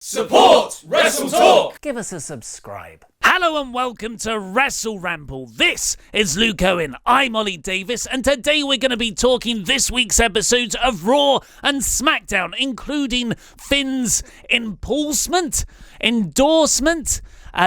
Support WrestleTalk! Give us a subscribe. Hello and welcome to WrestleRamble. This is Luke Owen. I'm Ollie Davis, and today we're going to be talking this week's episodes of Raw and Smackdown, including Finn's endorsement.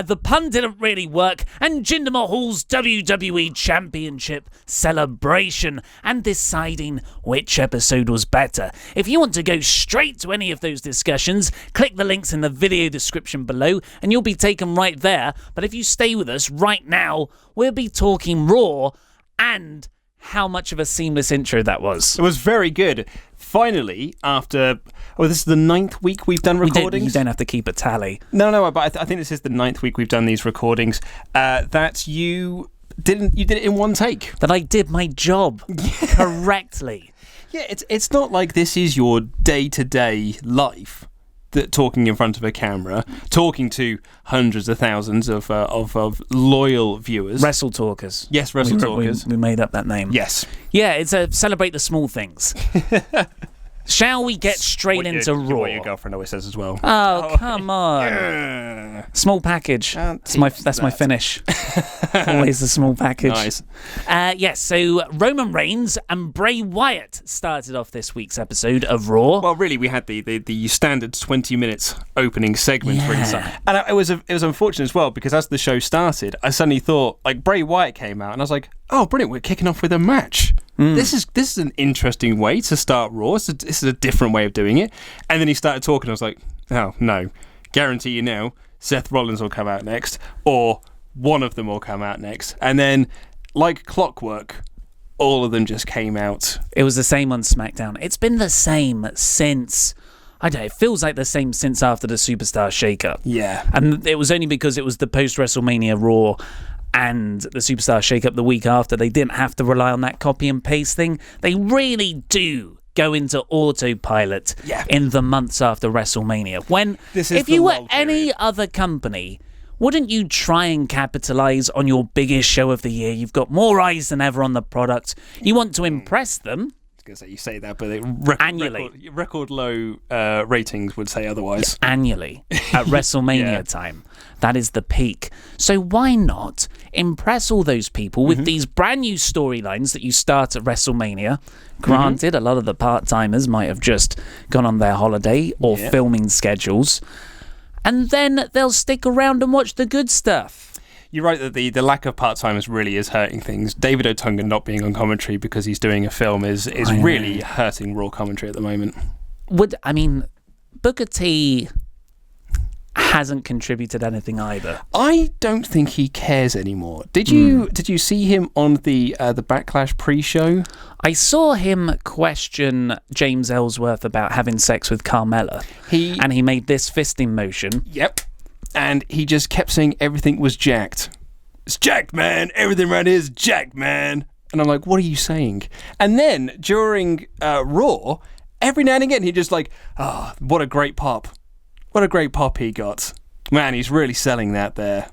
The pun didn't really work, and Jinder Mahal's WWE Championship celebration, and deciding which episode was better. If you want to go straight to any of those discussions, click the links in the video description below, and you'll be taken right there. But if you stay with us right now, we'll be talking Raw and how much of a seamless intro that was. It was very good. Finally, after... this is the 9th week we've done recordings. You don't have to keep a tally. No, but I think this is the 9th week we've done these recordings. That you did it in one take. That I did my job correctly. Yeah, it's not like this is your day-to-day life. Talking in front of a camera, talking to hundreds of thousands of loyal viewers. WrestleTalkers. Yes, WrestleTalkers. We made up that name. Yes. Yeah, it's a celebrate the small things. Shall we get straight into Raw? What your girlfriend always says as well. Oh, come on. Small package. That's my finish. Always the small package. Nice. Yes, so Roman Reigns and Bray Wyatt started off this week's episode of Raw. Well, really, we had the standard 20 minutes opening segment. Yeah. Really, and it was unfortunate as well, because as the show started, I suddenly thought, like, Bray Wyatt came out, and I was like, oh, brilliant, we're kicking off with a match. This is an interesting way to start Raw. This is a different way of doing it. And then he started talking. I was like, oh, no. Guarantee you now, Seth Rollins will come out next, or one of them will come out next. And then, like clockwork, all of them just came out. It was the same on SmackDown. It's been the same since... I don't know, it feels like the same since after the Superstar shakeup. Yeah. And it was only because it was the post-WrestleMania Raw and the Superstar shakeup the week after. They didn't have to rely on that copy and paste thing. They really do go into autopilot in the months after WrestleMania. If you were any other company, wouldn't you try and capitalize on your biggest show of the year? You've got more eyes than ever on the product. You want to impress them. You say that, but annually, record low ratings would say otherwise. Yeah, annually at WrestleMania time, that is the peak. So why not impress all those people with these brand new storylines that you start at WrestleMania? Granted, a lot of the part-timers might have just gone on their holiday or filming schedules, and then they'll stick around and watch the good stuff. You're right that the lack of part-timers really is hurting things. David Otunga not being on commentary because he's doing a film is really hurting Raw commentary at the moment. Booker T hasn't contributed anything either. I don't think he cares anymore. Did you see him on the Backlash pre-show? I saw him question James Ellsworth about having sex with Carmella. And he made this fisting motion. Yep. And he just kept saying everything was jacked. It's jacked, man. Everything around here is jacked, man. And I'm like, what are you saying? And then during Raw, every now and again, he just like, what a great pop. What a great pop he got. Man, he's really selling that there.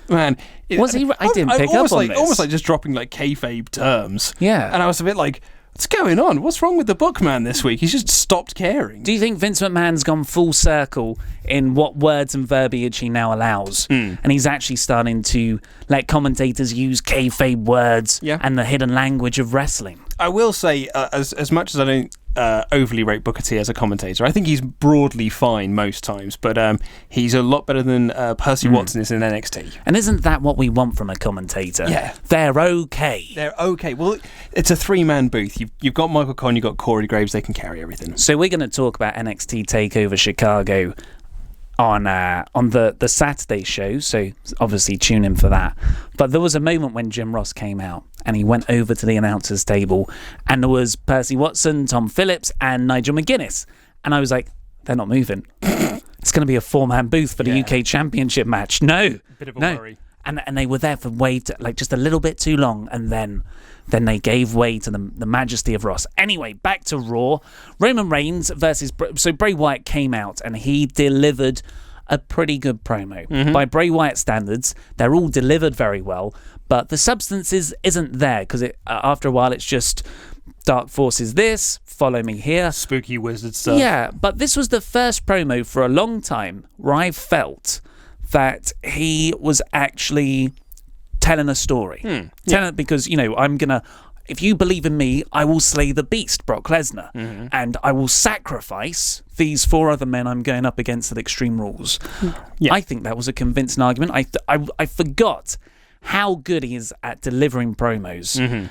Man. Was he? I didn't pick up on this. Almost like just dropping like kayfabe terms. Yeah. And I was a bit like, what's going on? What's wrong with the bookman this week? He's just stopped caring. Do you think Vince McMahon's gone full circle in what words and verbiage he now allows? And he's actually starting to let commentators use kayfabe words and the hidden language of wrestling? I will say, as much as I don't overly rate Booker T as a commentator, I think he's broadly fine most times, but he's a lot better than Percy Watson is in NXT. And isn't that what we want from a commentator? Yeah. They're okay. They're okay. Well, it's a three-man booth. You've got Michael Conn, you've got Corey Graves, they can carry everything. So we're going to talk about NXT TakeOver Chicago on the Saturday show, so obviously tune in for that. But there was a moment when Jim Ross came out and he went over to the announcers table and there was Percy Watson, Tom Phillips and Nigel McGuinness, and I was like, they're not moving. It's going to be a four-man booth for the UK Championship match. No, bit of a worry. And they were there for just a little bit too long, and then they gave way to the majesty of Ross. Anyway, back to Raw. Roman Reigns versus... So Bray Wyatt came out, and he delivered a pretty good promo. By Bray Wyatt standards, they're all delivered very well, but the substance isn't there, because after a while it's just Dark Force is this, follow me here. Spooky wizard stuff. Yeah, but this was the first promo for a long time where I felt that he was actually telling a story. Because, if you believe in me, I will slay the beast, Brock Lesnar, and I will sacrifice these 4 other men I'm going up against at Extreme Rules. I think that was a convincing argument. I forgot how good he is at delivering promos.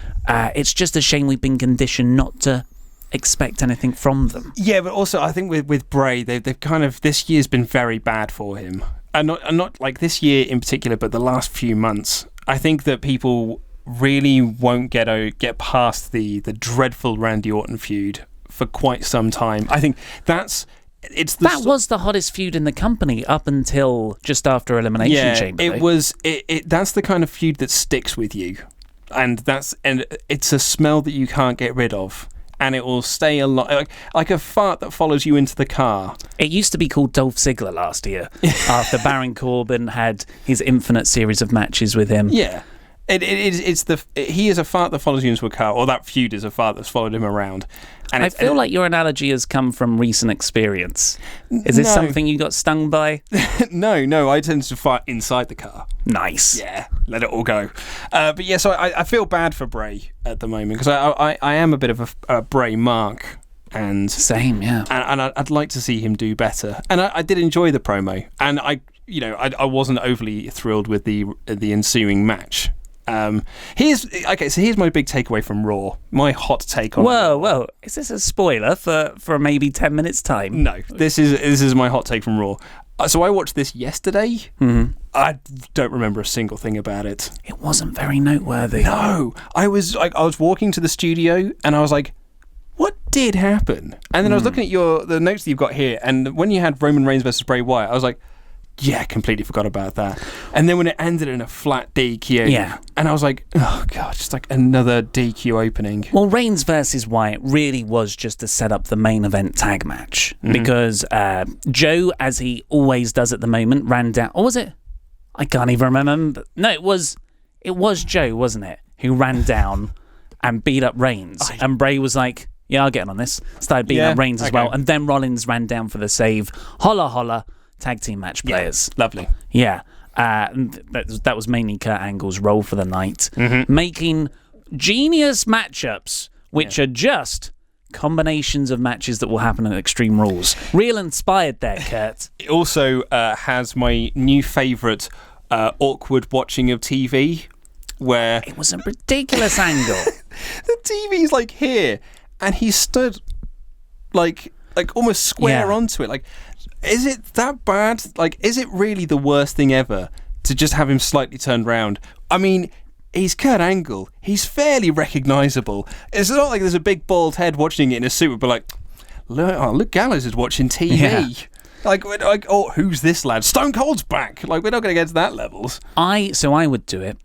It's just a shame we've been conditioned not to expect anything from them. Yeah, but also I think with Bray, they've kind of, this year's been very bad for him, and not like this year in particular, but the last few months. I think that people really won't get past the dreadful Randy Orton feud for quite some time. I think that was the hottest feud in the company up until just after Elimination Chamber. It was. That's the kind of feud that sticks with you, and it's a smell that you can't get rid of, and it will stay a lot like a fart that follows you into the car. It used to be called Dolph Ziggler last year after Baron Corbin had his infinite series of matches with him. Yeah. He is a fart that follows you into a car, or that feud is a fart that's followed him around. And I feel like your analogy has come from recent experience. Is this something you got stung by? No, I tend to fart inside the car. Nice. Yeah, let it all go. But yeah, so I feel bad for Bray at the moment, because I am a bit of a Bray mark. And same, yeah. And I'd like to see him do better. And I did enjoy the promo, and I wasn't overly thrilled with the ensuing match. Here's my big takeaway from Raw. My hot take on Whoa, is this a spoiler for maybe 10 minutes time? No, this is my hot take from Raw. So I watched this yesterday. I don't remember a single thing about it. It wasn't very noteworthy. No, I was walking to the studio and I was like, what did happen? And then I was looking at the notes that you've got here, and when you had Roman Reigns versus Bray Wyatt, I was like, yeah, completely forgot about that. And then when it ended in a flat DQ, and I was like, oh god, just like another DQ opening. Well, Reigns versus Wyatt really was just to set up the main event tag match, because Joe, as he always does at the moment, ran down. Or was it? I can't even remember. No, it was Joe, wasn't it, who ran down and beat up Reigns, and Bray was like, yeah, I'll get on this. Started beating up Reigns as well, and then Rollins ran down for the save. Holla holla. Tag team match players. Yeah, lovely. Yeah. That was mainly Kurt Angle's role for the night. Making genius matchups, which are just combinations of matches that will happen at Extreme Rules. Real inspired there, Kurt. It also has my new favourite awkward watching of TV, where... It was a ridiculous angle. The TV's like here, and he stood like almost square onto it. Like, is it that bad? Like, is it really the worst thing ever to just have him slightly turned round? I mean, he's Kurt Angle. He's fairly recognisable. It's not like there's a big bald head watching it in a suit, but like, look, Gallows is watching TV. Yeah. Like, oh, who's this lad? Stone Cold's back. Like, we're not going to get to that levels. So I would do it.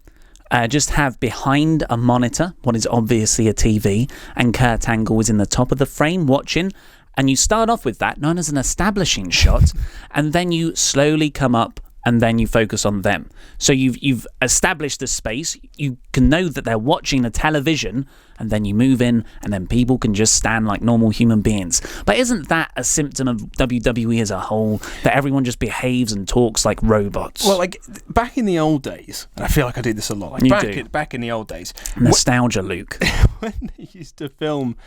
Just have behind a monitor what is obviously a TV, and Kurt Angle is in the top of the frame watching. And you start off with that, known as an establishing shot, and then you slowly come up and then you focus on them. So you've established the space, you can know that they're watching a television, and then you move in, and then people can just stand like normal human beings. But isn't that a symptom of WWE as a whole, that everyone just behaves and talks like robots? Well, like, back in the old days, and I feel like I do this a lot, like back in the old days. Nostalgia, Luke. When they used to film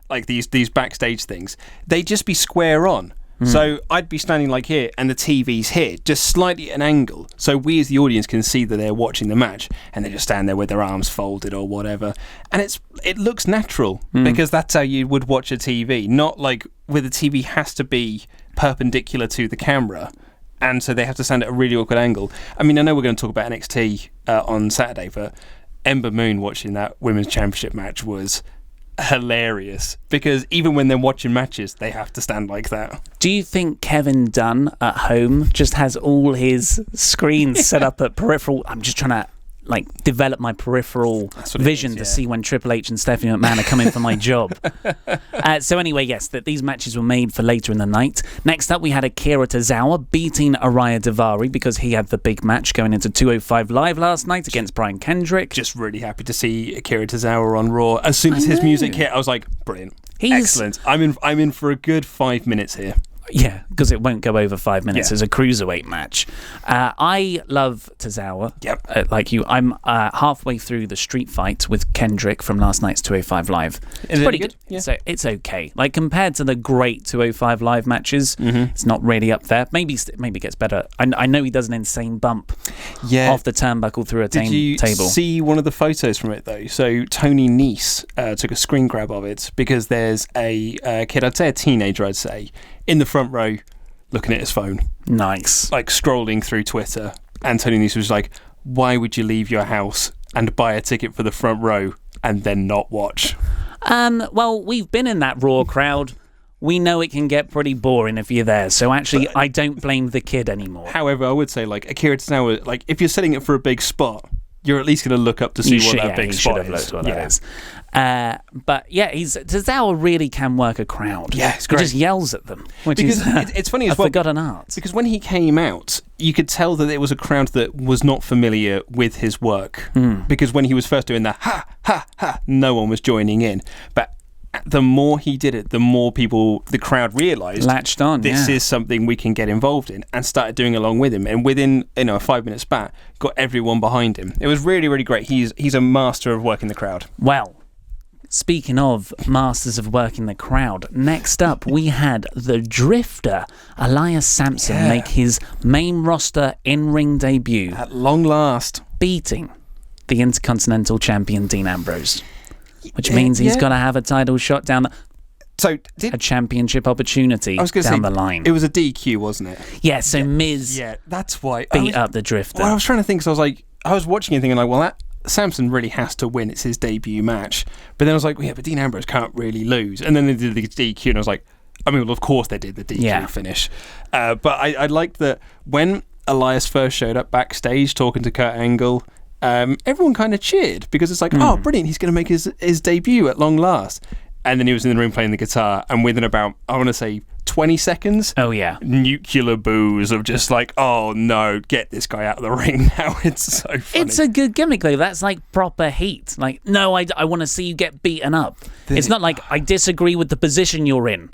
like these backstage things, they'd just be square on. So I'd be standing like here, and the TV's here, just slightly at an angle, so we as the audience can see that they're watching the match, and they just stand there with their arms folded or whatever, and it looks natural, because that's how you would watch a TV, not like where the TV has to be perpendicular to the camera, and so they have to stand at a really awkward angle. I mean, I know we're going to talk about NXT on Saturday, but Ember Moon watching that Women's Championship match was hilarious, because even when they're watching matches, they have to stand like that. Do you think Kevin Dunn at home just has all his screens set up at peripheral? I'm just trying to develop my peripheral vision to see when Triple H and Stephanie McMahon are coming for my job. So anyway, yes, that these matches were made for later in the night. Next up, we had Akira Tozawa beating Araya Daivari because he had the big match going into 205 Live last night against Brian Kendrick. Just really happy to see Akira Tozawa on Raw. As soon as his music hit, I was like, brilliant. Excellent. I'm in for a good 5 minutes here. Yeah, because it won't go over 5 minutes as a cruiserweight match. I love Tozawa. Yep. Like you, I'm halfway through the street fight with Kendrick from last night's 205 Live. It's pretty good. Yeah. So it's okay. Like compared to the great 205 Live matches, it's not really up there. Maybe it gets better. I know he does an insane bump off the turnbuckle through a table. Did you see one of the photos from it though? So Tony Nese took a screen grab of it because there's a kid, I'd say a teenager, in the front row looking at his phone. Nice. Like scrolling through Twitter. And Tony Nese was like, why would you leave your house and buy a ticket for the front row and then not watch? Well, we've been in that Raw crowd. We know it can get pretty boring if you're there. So actually, I don't blame the kid anymore. However, I would say, like, Akira Tozawa, like, if you're setting it for a big spot, you're at least going to look up to see what that big spot is. What that is. But yeah, Tozawa really can work a crowd. Yeah, it's great. He just yells at them, which because is it's funny as well. Forgotten art. Because when he came out, you could tell that it was a crowd that was not familiar with his work. Because when he was first doing the ha ha ha, no one was joining in. But the more he did it, the more the crowd realised, latched on. This is something we can get involved in, and started doing along with him. And within a 5 minute spat, got everyone behind him. It was really, really great. He's a master of working the crowd. Well, speaking of masters of working the crowd, next up we had the Drifter, Elias Sampson, make his main roster in-ring debut. At long last. Beating the Intercontinental Champion Dean Ambrose. Which means he's got to have a title shot down a championship opportunity down the line. It was a DQ, wasn't it? Yeah, so Miz that's why beat up the Drifter. Well, I was trying to think, so I was watching and thinking, like, well, that Samson really has to win. It's his debut match. But then I was like, well, yeah, but Dean Ambrose can't really lose. And then they did the DQ, and I was like, I mean, well, of course they did the DQ finish. But I liked that when Elias first showed up backstage talking to Kurt Angle, everyone kind of cheered because it's like, oh, brilliant, he's going to make his debut at long last. And then he was in the room playing the guitar, and within about, I want to say, 20 seconds, nuclear boos of just like, oh no, get this guy out of the ring now. It's so funny. It's a good gimmick though. That's like proper heat. Like, no, I want to see you get beaten up. It's not like, I disagree with the position you're in.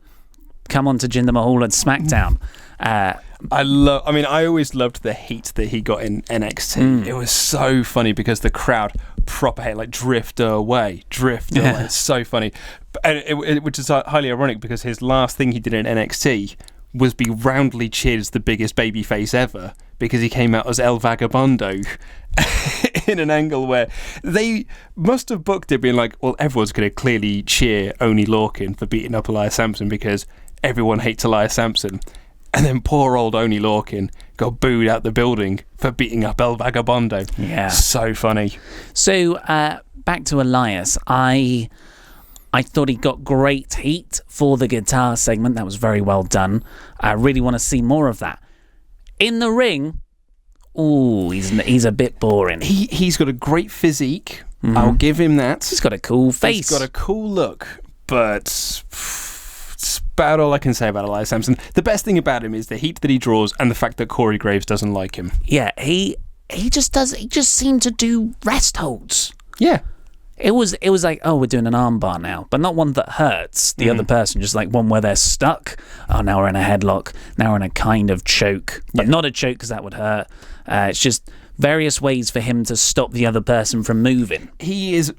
Come on to Jinder Mahal at Smackdown. I always loved the heat that he got in NXT. It was so funny because the crowd proper hate, like, drift away. It's so funny. And which is highly ironic because his last thing he did in NXT was be roundly cheered as the biggest babyface ever because he came out as El Vagabondo in an angle where they must have booked it being like, well, everyone's going to clearly cheer Oney Lorcan for beating up Elias Sampson because everyone hates Elias Sampson. And then poor old Oney Lorcan got booed out the building for beating up El Vagabondo. Yeah. So funny. So, back to Elias. I thought he got great heat for the guitar segment. That was very well done. I really want to see more of that. In the ring, he's a bit boring. He's got a great physique. I'll give him that. He's got a cool face. He's got a cool look. But it's about all I can say about Elias Sampson. The best thing about him is the heat that he draws and the fact that Corey Graves doesn't like him. Yeah, he just seemed to do rest holds. Yeah. It was like, oh, we're doing an armbar now, but not one that hurts the other person, just like one where they're stuck. Oh, now we're in a headlock. Now we're in a kind of choke, but not a choke because that would hurt. It's just various ways for him to stop the other person from moving. He's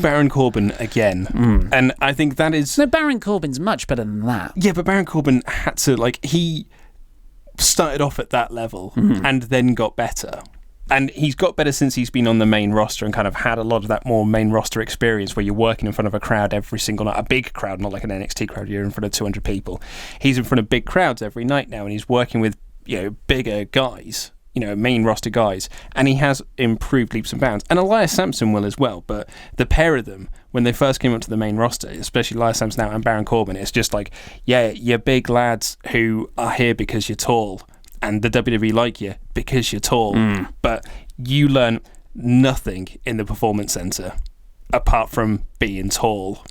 Baron Corbin again, and I think that is... No, Baron Corbin's much better than that. Yeah, but Baron Corbin had to, like, he started off at that level and then got better. And he's got better since he's been on the main roster and kind of had a lot of that more main roster experience where you're working in front of a crowd every single night. A big crowd, not like an NXT crowd, you're in front of 200 people. He's in front of big crowds every night now, and he's working with, bigger guys, main roster guys. And he has improved leaps and bounds. And Elias Sampson will as well. But the pair of them, when they first came up to the main roster, especially Elias Sampson now and Baron Corbin, it's just like, yeah, you're big lads who are here because you're tall. And the WWE like you because you're tall. But you learn nothing in the Performance Center apart from being tall.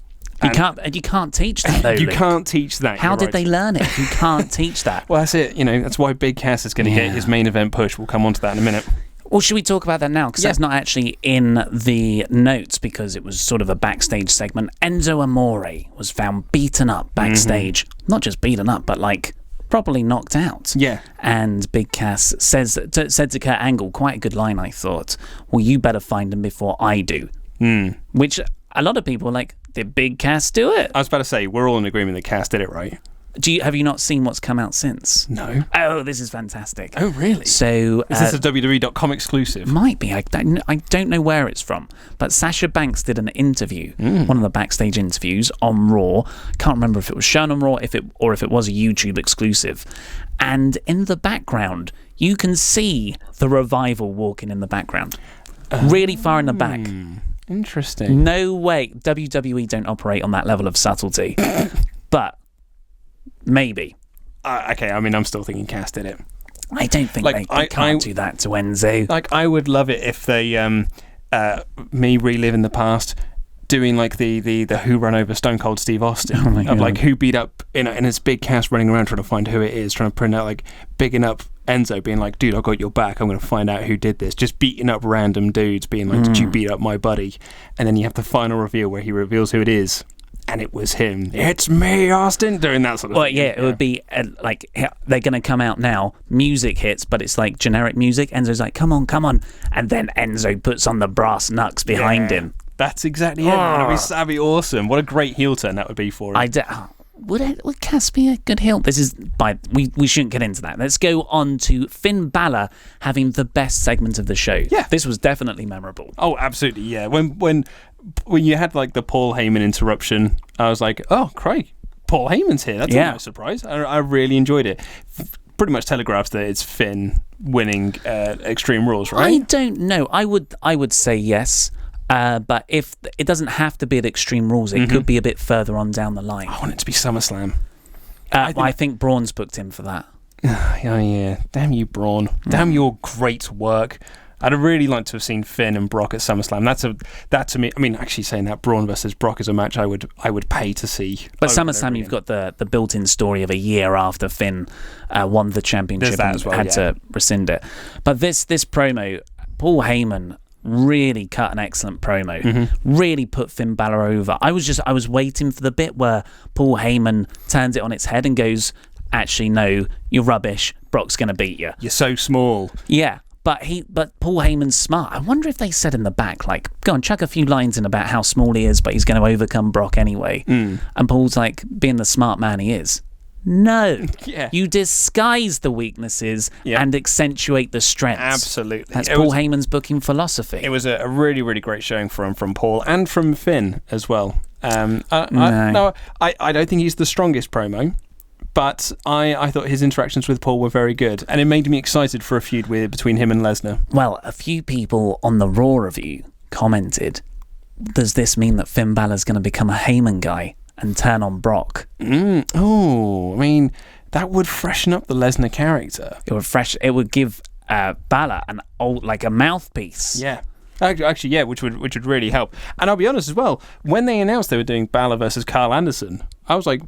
You can't teach that, though, You Luke. can't teach that. How did right. they learn it? You can't teach that. Well, that's it. That's why Big Cass is going to get his main event push. We'll come on to that in a minute. Well, should we talk about that now? Because that's not actually in the notes because it was sort of a backstage segment. Enzo Amore was found beaten up backstage. Not just beaten up, but properly knocked out. Yeah. And Big Cass said to Kurt Angle, quite a good line, I thought, well, you better find him before I do. Which a lot of people are like, did Big Cass do it? I was about to say, we're all in agreement that Cass did it, right? Have you not seen what's come out since? No. Oh, this is fantastic. Oh, really? So is this a WWE.com exclusive? Might be. I don't know where it's from. But Sasha Banks did an interview, one of the backstage interviews on Raw. Can't remember if it was shown on Raw, if it was a YouTube exclusive. And in the background, you can see the Revival walking in the background, really far in the back. Interesting. No way. WWE don't operate on that level of subtlety. But maybe. Okay, I mean, I'm still thinking Cass did it. I don't think they can't do that to Enzo. I would love it if they, me reliving the past, doing the Who Run Over Stone Cold Steve Austin. Of who beat up, and it's Big Cass running around trying to find who it is, trying to print out, bigging up Enzo, being like, dude, I got your back, I'm going to find out who did this. Just beating up random dudes, being like, did you beat up my buddy? And then you have the final reveal where he reveals who it is. And it was him. It's me, Austin. Doing that sort of thing. It would be they're going to come out now. Music hits, but it's like generic music. Enzo's like, come on. And then Enzo puts on the brass knucks behind him. That's exactly it. That'd be awesome. What a great heel turn that would be for him. Would Cass be a good heel? This is we shouldn't get into that. Let's go on to Finn Balor having the best segment of the show. Yeah. This was definitely memorable. Oh, absolutely, yeah. When you had the Paul Heyman interruption, I was like, oh, Craig, Paul Heyman's here. That's a nice surprise. I really enjoyed it. Pretty much telegraphs that it's Finn winning Extreme Rules, right? I don't know. I would say yes. But if it doesn't have to be at Extreme Rules, it could be a bit further on down the line. I want it to be SummerSlam. I think Braun's booked him for that. Oh, yeah. Damn you, Braun. Damn your great work. I'd have really liked to have seen Finn and Brock at SummerSlam. That to me, I mean, actually saying that Braun versus Brock is a match I would pay to see. But SummerSlam, you've got the built-in story of a year after Finn won the championship and had to rescind it. But this promo, Paul Heyman really cut an excellent promo. Really put Finn Balor over. I was waiting for the bit where Paul Heyman turns it on its head and goes, actually no, you're rubbish, Brock's gonna beat you, you're so small. Yeah, but Paul Heyman's smart. I wonder if they said in the back, go on, chuck a few lines in about how small he is, but he's going to overcome Brock anyway. And Paul's like, being the smart man he is, no, you disguise the weaknesses and accentuate the strengths. Absolutely. That's Paul Heyman's booking philosophy. It was a really, really great showing from Paul and from Finn as well. I don't think he's the strongest promo, but I thought his interactions with Paul were very good, and it made me excited for a feud between him and Lesnar. Well, a few people on the Raw review commented, does this mean that Finn Balor's going to become a Heyman guy and turn on Brock? Oh, I mean, that would freshen up the Lesnar character. It would give Balor an old, a mouthpiece. Yeah. Actually, yeah, which would really help. And I'll be honest as well, when they announced they were doing Balor versus Carl Anderson, I was like,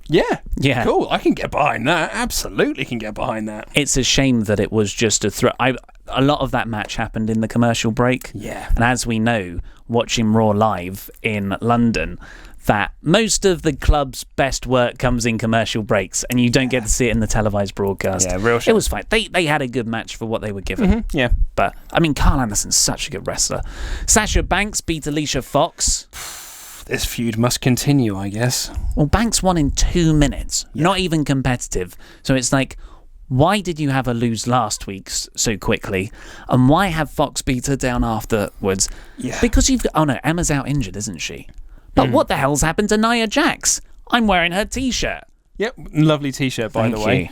yeah, cool, I can get behind that. Absolutely can get behind that. It's a shame that it was just a throw. A lot of that match happened in the commercial break. Yeah. And as we know, watching Raw live in London, that most of the club's best work comes in commercial breaks, and you don't get to see it in the televised broadcast. Yeah, real shame. It was fine. They had a good match for what they were given. Yeah. But, I mean, Carl Anderson's such a good wrestler. Sasha Banks beat Alicia Fox. This feud must continue, I guess. Well, Banks won in 2 minutes. Not even competitive. So it's like, why did you have her lose last week so quickly? And why have Fox beat her down afterwards? Yeah. Because you've got... Oh, no, Emma's out injured, isn't she? But what the hell's happened to Nia Jax? I'm wearing her T-shirt. Yep, lovely T-shirt, by the way.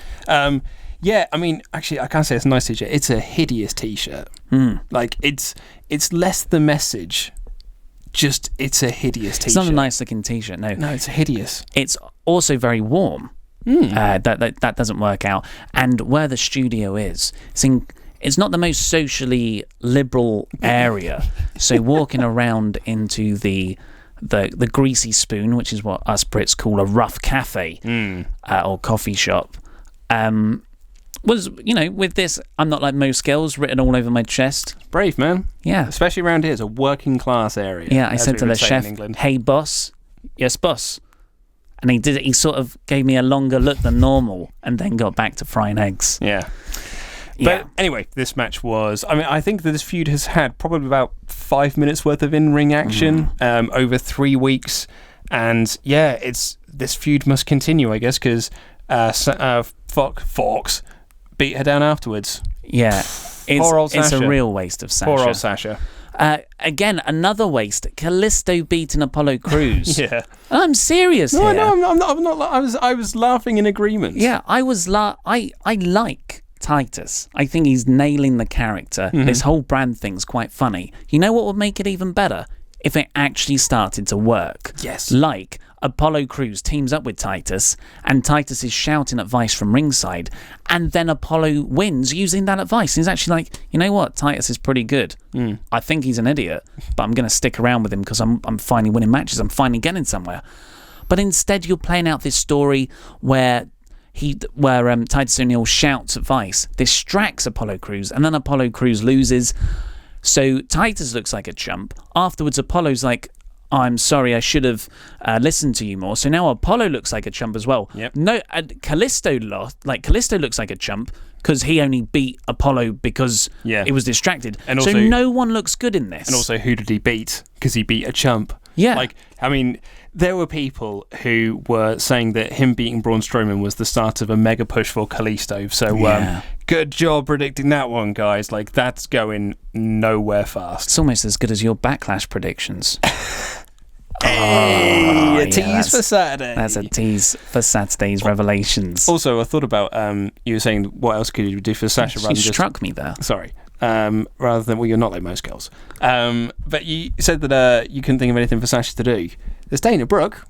Yeah, I mean, actually, I can't say it's a nice T-shirt. It's a hideous T-shirt. It's less the message... Just, it's a hideous T-shirt. It's not a nice looking T-shirt, no. No, it's hideous. It's also very warm. That doesn't work out. And where the studio is, it's not the most socially liberal area. So walking around into the Greasy Spoon, which is what us Brits call a rough cafe or coffee shop, was, with this I'm not like most girls written all over my chest. Brave, man. Yeah. Especially around here. It's a working class area. Yeah, I said to the chef, "Hey, boss." "Yes, boss." And he sort of gave me a longer look than normal and then got back to frying eggs. Yeah. But anyway, this match was... I think that this feud has had probably about 5 minutes worth of in-ring action over 3 weeks. And this feud must continue, I guess, because Fox beat her down afterwards. Yeah. It's a real waste of Sasha. Poor old Sasha. Again, another waste. Kalisto beating Apollo Crews. Yeah. I'm serious here. No, I'm not. I was laughing in agreement. Yeah, I like Titus. I think he's nailing the character. This whole brand thing's quite funny. You know what would make it even better? If it actually started to work. Yes. Like Apollo Crews teams up with Titus, and Titus is shouting advice from ringside, and then Apollo wins using that advice. He's actually like, you know what, Titus is pretty good. I think he's an idiot, but I'm going to stick around with him because I'm finally winning matches. I'm finally getting somewhere. But instead, you're playing out this story where Titus O'Neil shouts advice, distracts Apollo Crews, and then Apollo Crews loses. So Titus looks like a chump. Afterwards, Apollo's like, "I'm sorry, I should have listened to you more." So now Apollo looks like a chump as well. Yep. No, Kalisto lost. Kalisto looks like a chump because he only beat Apollo because he was distracted. And also, so no one looks good in this. And also, who did he beat? Because he beat a chump. Yeah. There were people who were saying that him beating Braun Strowman was the start of a mega push for Kalisto. So good job predicting that one, guys. That's going nowhere fast. It's almost as good as your Backlash predictions. A tease for Saturday. That's a tease for Saturday's revelations. Also, I thought about you were saying what else could you do for Sasha? She struck me there. Sorry. Rather than, you're not like most girls. But you said that you couldn't think of anything for Sasha to do. There's Dana Brooke.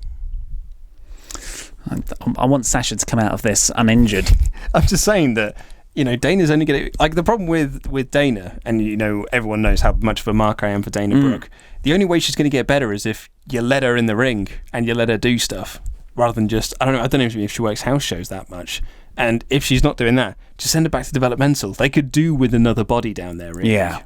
I want Sasha to come out of this uninjured. I'm just saying that, Dana's only going to... the problem with Dana, and, everyone knows how much of a mark I am for Dana Brooke, the only way she's going to get better is if you let her in the ring and you let her do stuff, rather than just... I don't know if she works house shows that much. And if she's not doing that, just send her back to developmental. They could do with another body down there, really. Yeah.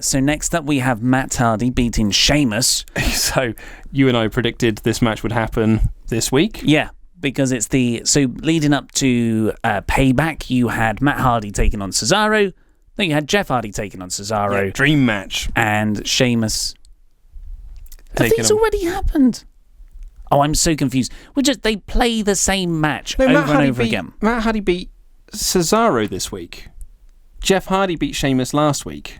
So next up we have Matt Hardy beating Sheamus. So you and I predicted this match would happen this week. Yeah, because it's leading up to Payback, you had Matt Hardy taking on Cesaro. Then you had Jeff Hardy taking on Cesaro. Yeah, dream match. And Sheamus. Have these already happened? Oh, I'm so confused. They play the same match over and over again. Matt Hardy beat Cesaro this week. Jeff Hardy beat Sheamus last week.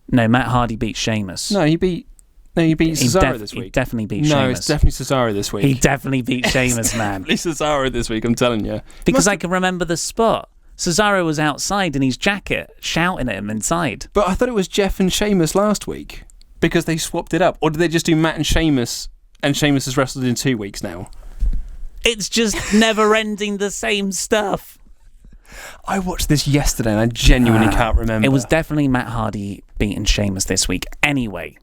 No, Matt Hardy beat Sheamus. No, he beat Cesaro this week. He definitely beat Sheamus. No, it's definitely Cesaro this week. He definitely beat Sheamus, man. It's definitely Cesaro this week, I'm telling you. Because I can remember the spot. Cesaro was outside in his jacket, shouting at him inside. But I thought it was Jeff and Sheamus last week, because they swapped it up. Or did they just do Matt and Sheamus has wrestled in 2 weeks now? It's just never ending the same stuff. I watched this yesterday and I genuinely can't remember. It was definitely Matt Hardy beating Sheamus this week. Anyway,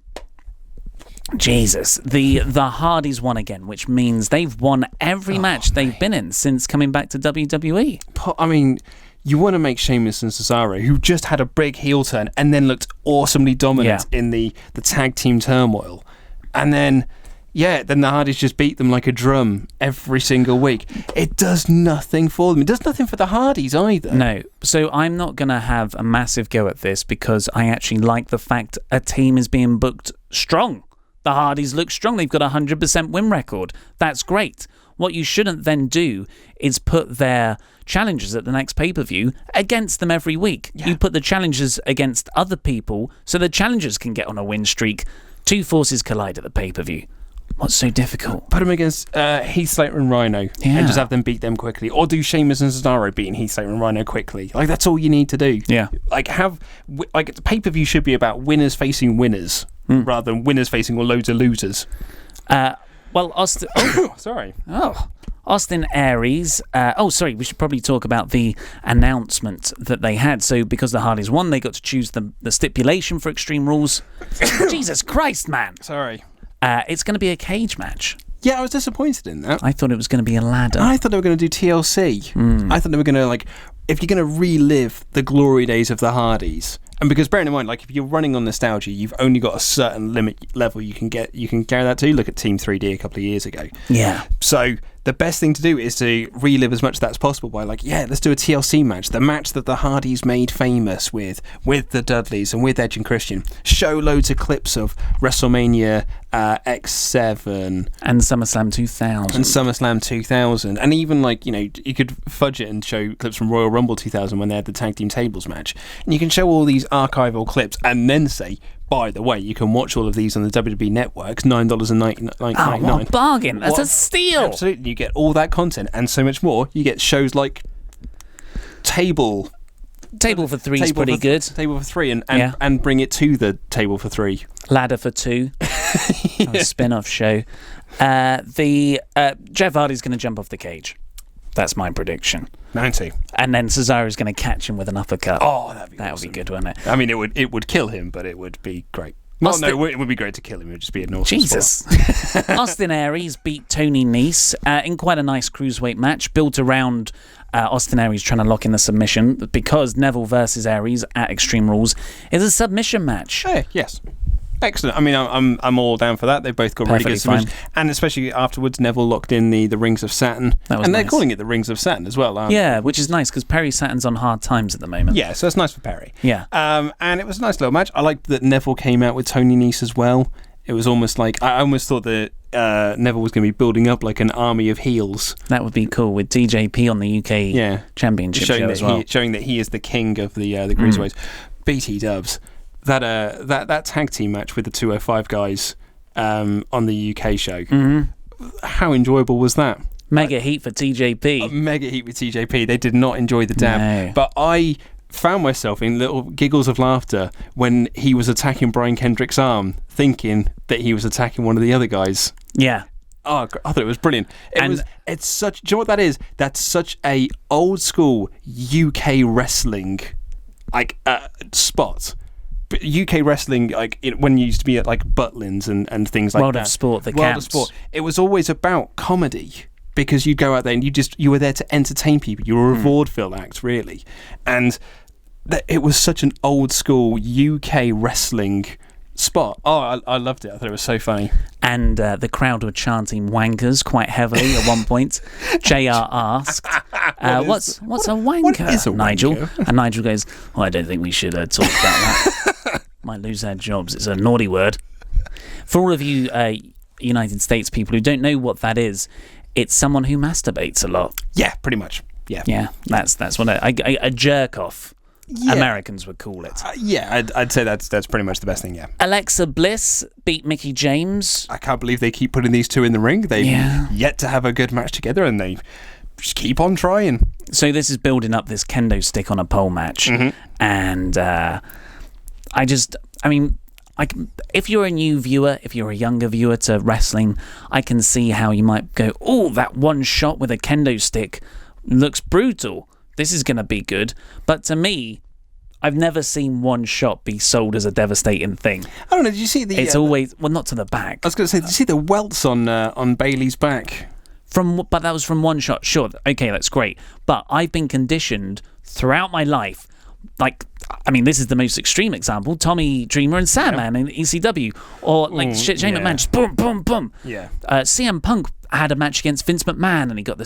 Jesus, the Hardys won again, which means they've won every match they've been in since coming back to WWE. You want to make Sheamus and Cesaro, who just had a big heel turn and then looked awesomely dominant in the tag team turmoil, and then the Hardys just beat them like a drum every single week. It does nothing for them. It does nothing for the Hardys either. No. So I'm not going to have a massive go at this because I actually like the fact a team is being booked strong. The Hardys look strong. They've got a 100% win record. That's great. What you shouldn't then do is put their challengers at the next pay-per-view against them every week. Yeah. You put the challengers against other people so the challengers can get on a win streak. Two forces collide at the pay-per-view. What's so difficult? Put them against Heath Slater and Rhino and just have them beat them quickly. Or do Sheamus and Cesaro beating Heath Slater and Rhino quickly. That's all you need to do. Yeah. The pay-per-view should be about winners facing winners rather than winners facing loads of losers. Sorry. Oh. Austin Aries. We should probably talk about the announcement that they had. So because the Hardys won, they got to choose the stipulation for Extreme Rules. Jesus Christ, man. Sorry. It's going to be a cage match. Yeah, I was disappointed in that. I thought it was going to be a ladder. I thought they were going to do TLC. I thought they were going to, if you're going to relive the glory days of the Hardys, and because bearing in mind, if you're running on nostalgia, you've only got a certain limit level you can carry that to. Look at Team 3D a couple of years ago. Yeah. So the best thing to do is to relive as much as that's possible by let's do a TLC match, the match that the Hardys made famous with the Dudleys and with Edge and Christian. Show loads of clips of WrestleMania X7 and SummerSlam 2000 and even you could fudge it and show clips from Royal Rumble 2000 when they had the tag team tables match, and you can show all these archival clips and then say, by the way, you can watch all of these on the WWE network, $9.99. Oh, what a bargain. That's a steal. Absolutely. You get all that content and so much more. You get shows like Table for Three is pretty good. Table for Three and bring it to the Table for Three. Ladder for Two. A spin-off show. Jeff Hardy's going to jump off the cage. That's my prediction. 90. And then Cesaro's going to catch him with an uppercut. Oh, that would be good, wouldn't it? I mean, it would kill him, but it would be great. It would be great to kill him. It would just be an awesome Jesus. Austin Aries beat Tony Nese in quite a nice cruiserweight match, built around Austin Aries trying to lock in the submission, because Neville versus Aries at Extreme Rules is a submission match. Yes. Excellent. I mean, I'm all down for that. They've both got really good submissions. And especially afterwards, Neville locked in the Rings of Saturn. And they're calling it the Rings of Saturn as well, aren't they? Which is nice, because Perry Saturn's on hard times at the moment. Yeah, so it's nice for Perry. Yeah. And it was a nice little match. I liked that Neville came out with Tony Nese as well. It was almost like, I almost thought that Neville was going to be building up like an army of heels. That would be cool, with DJP on the UK Championship show as well. Showing that he is the king of the cruiserweights. BT Dubs. That tag team match with the 205 guys on the UK show. Mm-hmm. How enjoyable was that? Mega heat for TJP. Mega heat with TJP. They did not enjoy the dab. No. But I found myself in little giggles of laughter when he was attacking Brian Kendrick's arm, thinking that he was attacking one of the other guys. Yeah. Oh, I thought it was brilliant. It's such. Do you know what that is? That's such a old school UK wrestling spot. UK wrestling, when you used to be at Butlins and things like World that. of Sport, World of Sport. It was always about comedy, because you'd go out there and you were there to entertain people. You were a vaudeville act, really, and it was such an old school UK wrestling spot. Oh, I loved it. I thought it was so funny. And the crowd were chanting "wankers" quite heavily at one point. JR asked, "What's a wanker?" What is a Nigel? wanker? And Nigel goes, "I don't think we should talk about that. Might lose our jobs. It's a naughty word." For all of you United States people who don't know what that is, it's someone who masturbates a lot. Yeah, pretty much. Yeah. That's what a jerk off. Yeah. Americans would call it. I'd say that's pretty much the best thing. Yeah. Alexa Bliss beat Mickie James. I can't believe they keep putting these two in the ring. They've yet to have a good match together, and they just keep on trying. So this is building up this kendo stick on a pole match, and if you're a new viewer, if you're a younger viewer to wrestling, I can see how you might go, "Oh, that one shot with a kendo stick looks brutal. This is going to be good." But to me, I've never seen one shot be sold as a devastating thing. I don't know. Did you see the? It's always not to the back. I was going to say, did you see the welts on Bayley's back? But that was from one shot. Sure, okay, that's great. But I've been conditioned throughout my life. This is the most extreme example: Tommy Dreamer and Sandman in ECW, or Shane McMahon, just boom, boom, boom. Yeah. CM Punk had a match against Vince McMahon, and he got the